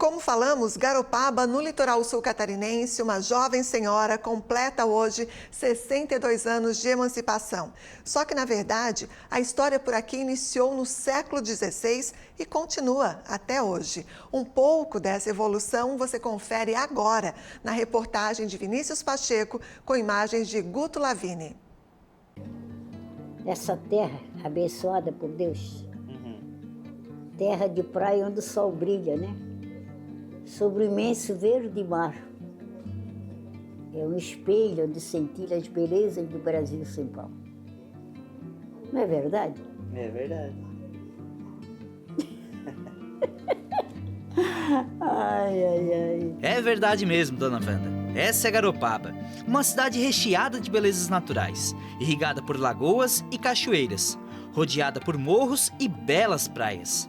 como falamos, Garopaba, no litoral sul catarinense, uma jovem senhora completa hoje 62 anos de emancipação. Só que, na verdade, a história por aqui iniciou no século XVI e continua até hoje. Um pouco dessa evolução você confere agora na reportagem de Vinícius Pacheco com imagens de Guto Lavini. Essa terra abençoada por Deus, terra de praia onde o sol brilha, né? Sobre o imenso verde mar. É um espelho onde sentir as belezas do Brasil sem pau. Não é verdade? É verdade. Ai, ai, ai. É verdade mesmo, dona Wanda. Essa é Garopaba, uma cidade recheada de belezas naturais, irrigada por lagoas e cachoeiras, rodeada por morros e belas praias.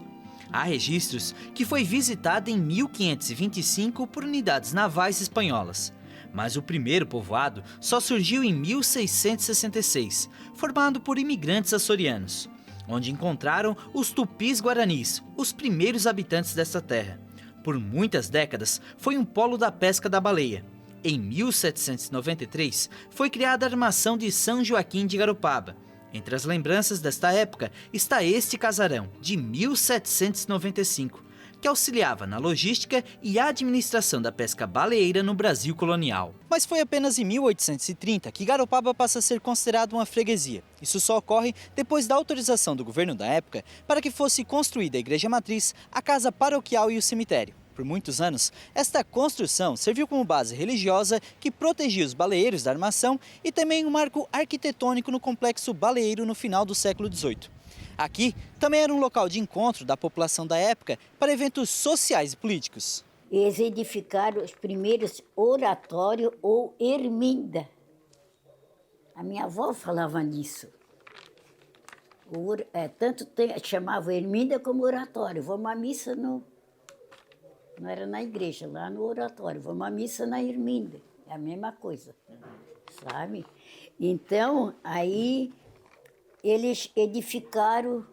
Há registros que foi visitada em 1525 por unidades navais espanholas, mas o primeiro povoado só surgiu em 1666, formado por imigrantes açorianos, onde encontraram os tupis-guaranis, os primeiros habitantes dessa terra. Por muitas décadas, foi um polo da pesca da baleia. Em 1793, foi criada a armação de São Joaquim de Garopaba. Entre as lembranças desta época está este casarão, de 1795, que auxiliava na logística e administração da pesca baleeira no Brasil colonial. Mas foi apenas em 1830 que Garopaba passa a ser considerada uma freguesia. Isso só ocorre depois da autorização do governo da época para que fosse construída a igreja matriz, a casa paroquial e o cemitério. Por muitos anos, esta construção serviu como base religiosa que protegia os baleeiros da armação e também um marco arquitetônico no complexo baleeiro no final do século XVIII. Aqui também era um local de encontro da população da época para eventos sociais e políticos. Eles edificaram os primeiros oratórios ou erminda. A minha avó falava nisso. Tanto chamava erminda como oratório. Vamos à missa não era na igreja, lá no oratório. Vamos à missa na erminda. É a mesma coisa, sabe? Então, aí eles edificaram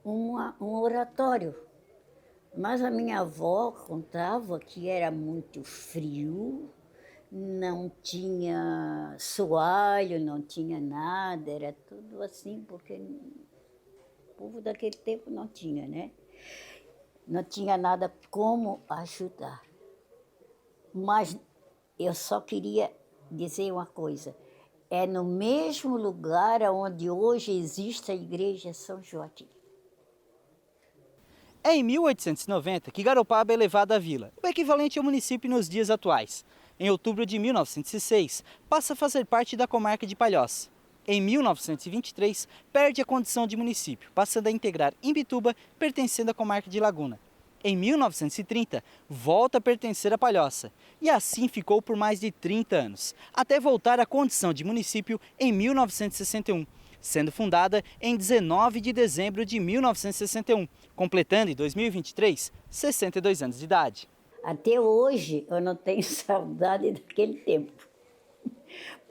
um oratório. Mas a minha avó contava que era muito frio, não tinha soalho, não tinha nada, era tudo assim, porque o povo daquele tempo não tinha, né? Não tinha nada como ajudar. Mas eu só queria dizer uma coisa. É no mesmo lugar onde hoje existe a Igreja São Joaquim. É em 1890 que Garopaba é elevada à vila, o equivalente ao município nos dias atuais. Em outubro de 1906, passa a fazer parte da comarca de Palhoça. Em 1923, perde a condição de município, passando a integrar Imbituba, pertencendo à comarca de Laguna. Em 1930, volta a pertencer a Palhoça, e assim ficou por mais de 30 anos, até voltar à condição de município em 1961, sendo fundada em 19 de dezembro de 1961, completando em 2023 62 anos de idade. Até hoje eu não tenho saudade daquele tempo.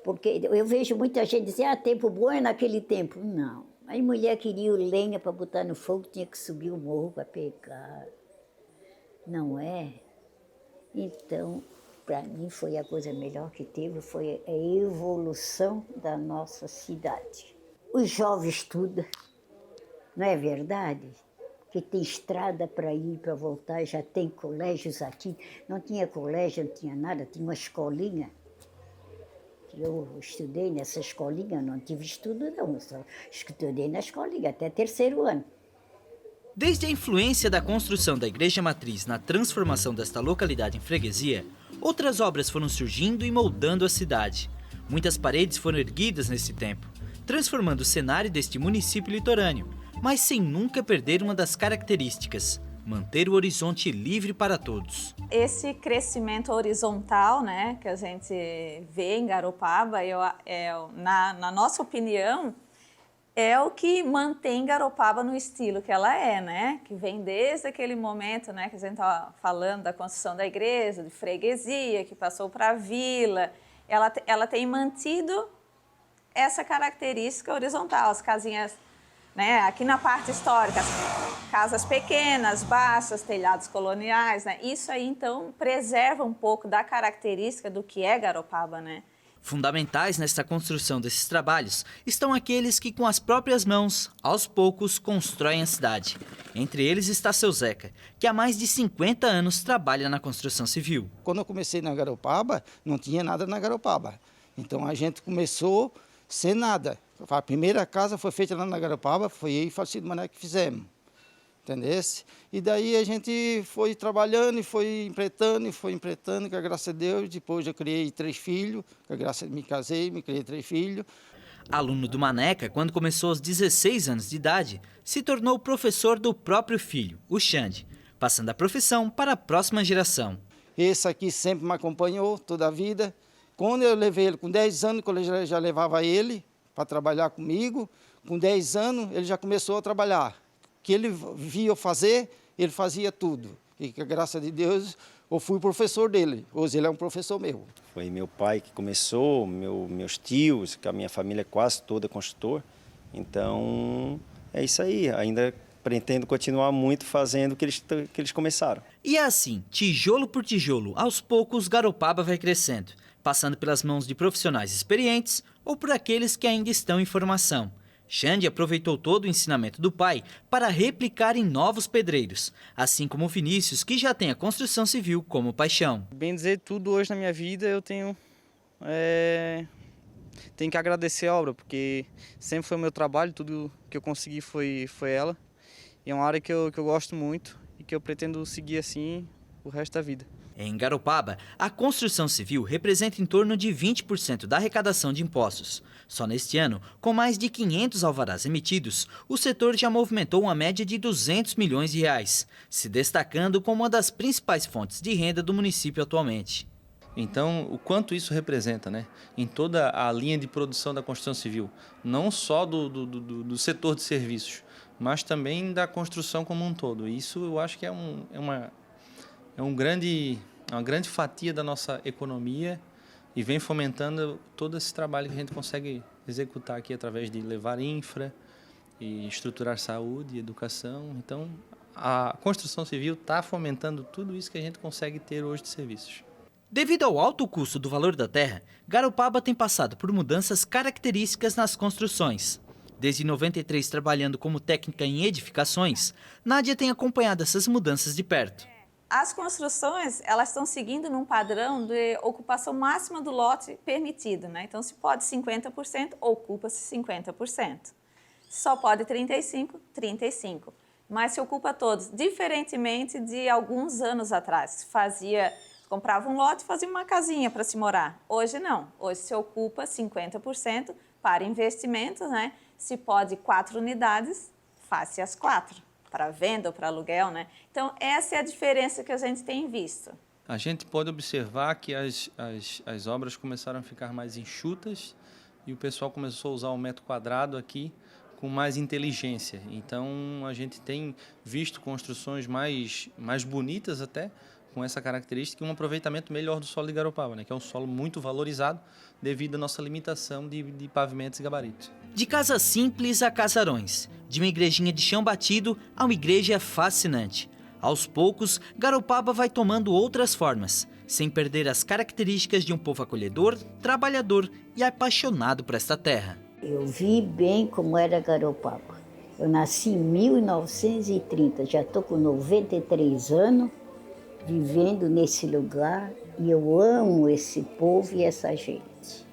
Porque eu vejo muita gente dizer, tempo bom é naquele tempo. Não. Aí mulher queria lenha para botar no fogo, tinha que subir o morro para pegar. Não é? Então, para mim foi a coisa melhor que teve, foi a evolução da nossa cidade. Os jovens estudam, não é verdade? Que tem estrada para ir, para voltar, já tem colégios aqui. Não tinha colégio, não tinha nada, tinha uma escolinha. Eu estudei nessa escolinha, não tive estudo não, só estudei na escolinha até terceiro ano. Desde a influência da construção da Igreja Matriz na transformação desta localidade em freguesia, outras obras foram surgindo e moldando a cidade. Muitas paredes foram erguidas nesse tempo, transformando o cenário deste município litorâneo, mas sem nunca perder uma das características: manter o horizonte livre para todos. Esse crescimento horizontal, né, que a gente vê em Garopaba, na nossa opinião, é o que mantém Garopaba no estilo que ela é, né? Que vem desde aquele momento, né, que a gente estava falando da construção da igreja, de freguesia, que passou para a vila. Ela tem mantido essa característica horizontal, as casinhas, né, aqui na parte histórica. casas pequenas, baixas, telhados coloniais, né? Isso aí, então, preserva um pouco da característica do que é Garopaba, né? Fundamentais nesta construção desses trabalhos estão aqueles que, com as próprias mãos, aos poucos, constroem a cidade. Entre eles está seu Zeca, que há mais de 50 anos trabalha na construção civil. Quando eu comecei na Garopaba, não tinha nada na Garopaba. Então a gente começou sem nada. A primeira casa foi feita lá na Garopaba, foi eu e Falcido Mané que fizemos. Entendesse? E daí a gente foi trabalhando e foi empreitando, que a graça de Deus. Depois eu criei 3 filhos, que a graça me casei, me criei 3 filhos. Aluno do Maneca, quando começou aos 16 anos de idade, se tornou professor do próprio filho, o Xande, passando a profissão para a próxima geração. Esse aqui sempre me acompanhou toda a vida. Quando eu levei ele com 10 anos, quando eu já levava ele para trabalhar comigo, com 10 anos ele já começou a trabalhar. Que ele via eu fazer, ele fazia tudo. E com a graça de Deus, eu fui professor dele. Hoje ele é um professor meu. Foi meu pai que começou, meus tios, que a minha família é quase toda construtor. Então, é isso aí. Ainda pretendo continuar muito fazendo o que eles começaram. E é assim, tijolo por tijolo, aos poucos Garopaba vai crescendo, passando pelas mãos de profissionais experientes ou por aqueles que ainda estão em formação. Xande aproveitou todo o ensinamento do pai para replicar em novos pedreiros, assim como Vinícius, que já tem a construção civil como paixão. Bem dizer, tudo hoje na minha vida eu tenho que agradecer a obra, porque sempre foi o meu trabalho, tudo que eu consegui foi ela. E é uma área que eu gosto muito e que eu pretendo seguir assim o resto da vida. Em Garopaba, a construção civil representa em torno de 20% da arrecadação de impostos. Só neste ano, com mais de 500 alvarás emitidos, o setor já movimentou uma média de 200 milhões de reais, se destacando como uma das principais fontes de renda do município atualmente. Então, o quanto isso representa, né? Em toda a linha de produção da construção civil, não só do setor de serviços, mas também da construção como um todo. Isso eu acho que é uma grande fatia da nossa economia e vem fomentando todo esse trabalho que a gente consegue executar aqui através de levar infra e estruturar saúde e educação. Então, a construção civil está fomentando tudo isso que a gente consegue ter hoje de serviços. Devido ao alto custo do valor da terra, Garopaba tem passado por mudanças características nas construções. Desde 93 trabalhando como técnica em edificações, Nádia tem acompanhado essas mudanças de perto. As construções, elas estão seguindo num padrão de ocupação máxima do lote permitido, né? Então, se pode 50%, ocupa-se 50%. Só pode 35%. Mas se ocupa todos, diferentemente de alguns anos atrás. Comprava um lote e fazia uma casinha para se morar. Hoje não. Hoje se ocupa 50% para investimentos, né? Se pode 4 unidades, faça as 4. Para venda ou para aluguel, né? Então, essa é a diferença que a gente tem visto. A gente pode observar que as obras começaram a ficar mais enxutas e o pessoal começou a usar o metro quadrado aqui com mais inteligência. Então, a gente tem visto construções mais bonitas até, com essa característica e um aproveitamento melhor do solo de Garopaba, né? Que é um solo muito valorizado devido à nossa limitação de pavimentos e gabaritos. De casas simples a casarões, de uma igrejinha de chão batido a uma igreja fascinante. Aos poucos, Garopaba vai tomando outras formas, sem perder as características de um povo acolhedor, trabalhador e apaixonado por esta terra. Eu vi bem como era Garopaba. Eu nasci em 1930, já estou com 93 anos, vivendo nesse lugar, e eu amo esse povo e essa gente.